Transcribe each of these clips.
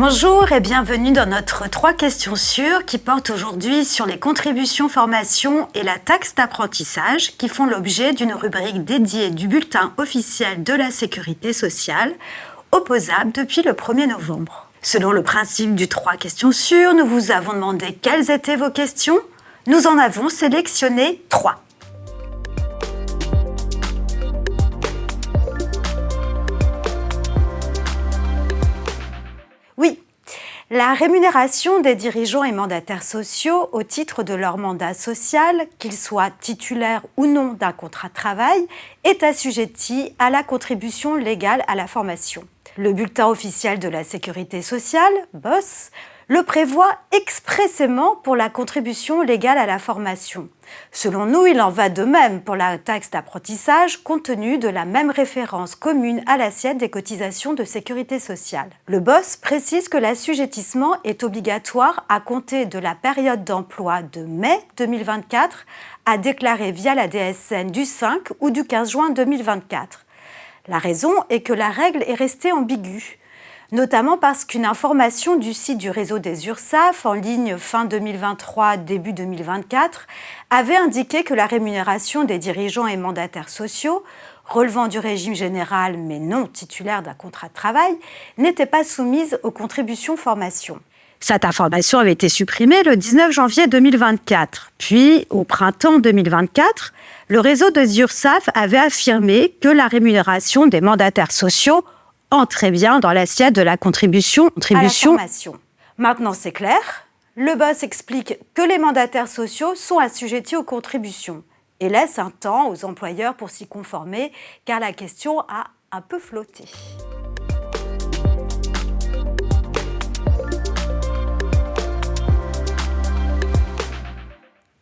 Bonjour et bienvenue dans notre 3 questions sûres qui portent aujourd'hui sur les contributions formation et la taxe d'apprentissage qui font l'objet d'une rubrique dédiée du bulletin officiel de la Sécurité sociale, opposable depuis le 1er novembre. Selon le principe du 3 questions sûres, nous vous avons demandé quelles étaient vos questions. Nous en avons sélectionné 3. Oui, la rémunération des dirigeants et mandataires sociaux au titre de leur mandat social, qu'ils soient titulaires ou non d'un contrat de travail, est assujettie à la contribution légale à la formation. Le bulletin officiel de la Sécurité sociale, BOSS, le prévoit expressément pour la contribution légale à la formation. Selon nous, il en va de même pour la taxe d'apprentissage compte tenu de la même référence commune à l'assiette des cotisations de sécurité sociale. Le BOSS précise que l'assujettissement est obligatoire à compter de la période d'emploi de mai 2024 à déclarer via la DSN du 5 ou du 15 juin 2024. La raison est que la règle est restée ambiguë, notamment parce qu'une information du site du réseau des URSSAF, en ligne fin 2023, début 2024, avait indiqué que la rémunération des dirigeants et mandataires sociaux, relevant du régime général mais non titulaires d'un contrat de travail, n'était pas soumise aux contributions formation. Cette information avait été supprimée le 19 janvier 2024. Puis, au printemps 2024, le réseau des URSSAF avait affirmé que la rémunération des mandataires sociaux entrait bien dans l'assiette de la contribution à la formation. Maintenant, c'est clair. Le BOSS explique que les mandataires sociaux sont assujettis aux contributions et laisse un temps aux employeurs pour s'y conformer, car la question a un peu flotté.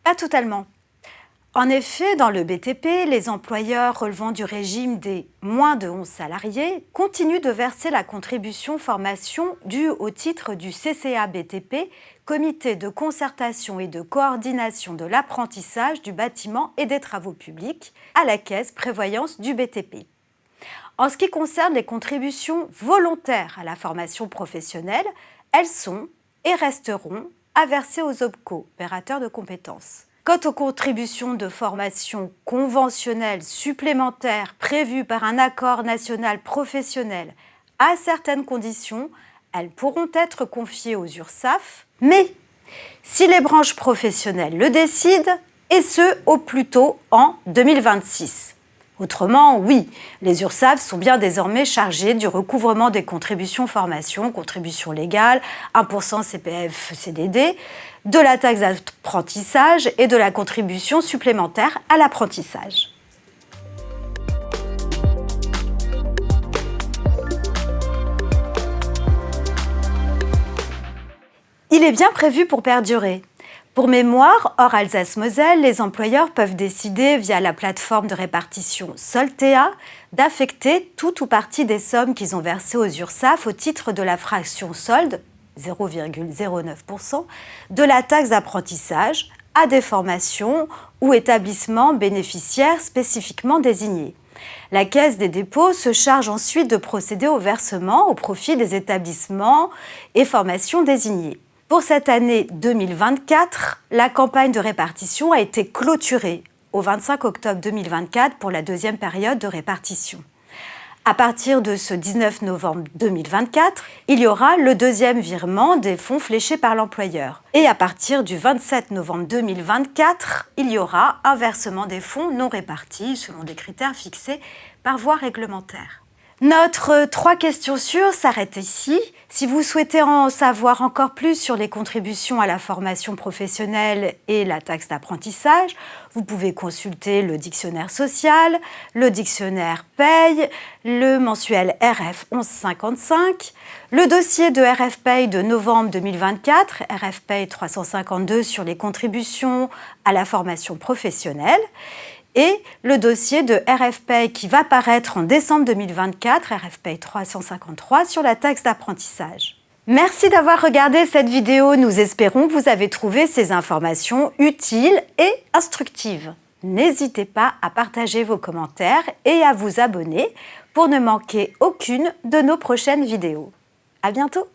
Pas totalement. En effet, dans le BTP, les employeurs relevant du régime des moins de 11 salariés continuent de verser la contribution formation due au titre du CCA-BTP, Comité de concertation et de coordination de l'apprentissage du bâtiment et des travaux publics, à la caisse prévoyance du BTP. En ce qui concerne les contributions volontaires à la formation professionnelle, elles sont et resteront à verser aux OPCO, opérateurs de compétences. Quant aux contributions de formation conventionnelles supplémentaires prévues par un accord national professionnel à certaines conditions, elles pourront être confiées aux URSSAF, mais si les branches professionnelles le décident, et ce au plus tôt en 2026. Autrement, oui, les URSSAF sont bien désormais chargées du recouvrement des contributions formation, contributions légales, 1% CPF-CDD, de la taxe d'apprentissage et de la contribution supplémentaire à l'apprentissage. Il est bien prévu pour perdurer. Pour mémoire, hors Alsace-Moselle, les employeurs peuvent décider, via la plateforme de répartition Soltea, d'affecter tout ou partie des sommes qu'ils ont versées aux URSSAF au titre de la fraction solde, 0,09%, de la taxe d'apprentissage à des formations ou établissements bénéficiaires spécifiquement désignés. La Caisse des dépôts se charge ensuite de procéder au versement au profit des établissements et formations désignés. Pour cette année 2024, la campagne de répartition a été clôturée au 25 octobre 2024 pour la deuxième période de répartition. À partir de ce 19 novembre 2024, il y aura le deuxième virement des fonds fléchés par l'employeur. Et à partir du 27 novembre 2024, il y aura un versement des fonds non répartis selon des critères fixés par voie réglementaire. Notre 3 questions sûres s'arrête ici. Si vous souhaitez en savoir encore plus sur les contributions à la formation professionnelle et la taxe d'apprentissage, vous pouvez consulter le dictionnaire social, le dictionnaire paye, le mensuel RF 1155, le dossier de RF Paye de novembre 2024, RF Paye 352 sur les contributions à la formation professionnelle, et le dossier de RF Paye qui va paraître en décembre 2024, RF Paye 353, sur la taxe d'apprentissage. Merci d'avoir regardé cette vidéo. Nous espérons que vous avez trouvé ces informations utiles et instructives. N'hésitez pas à partager vos commentaires et à vous abonner pour ne manquer aucune de nos prochaines vidéos. À bientôt!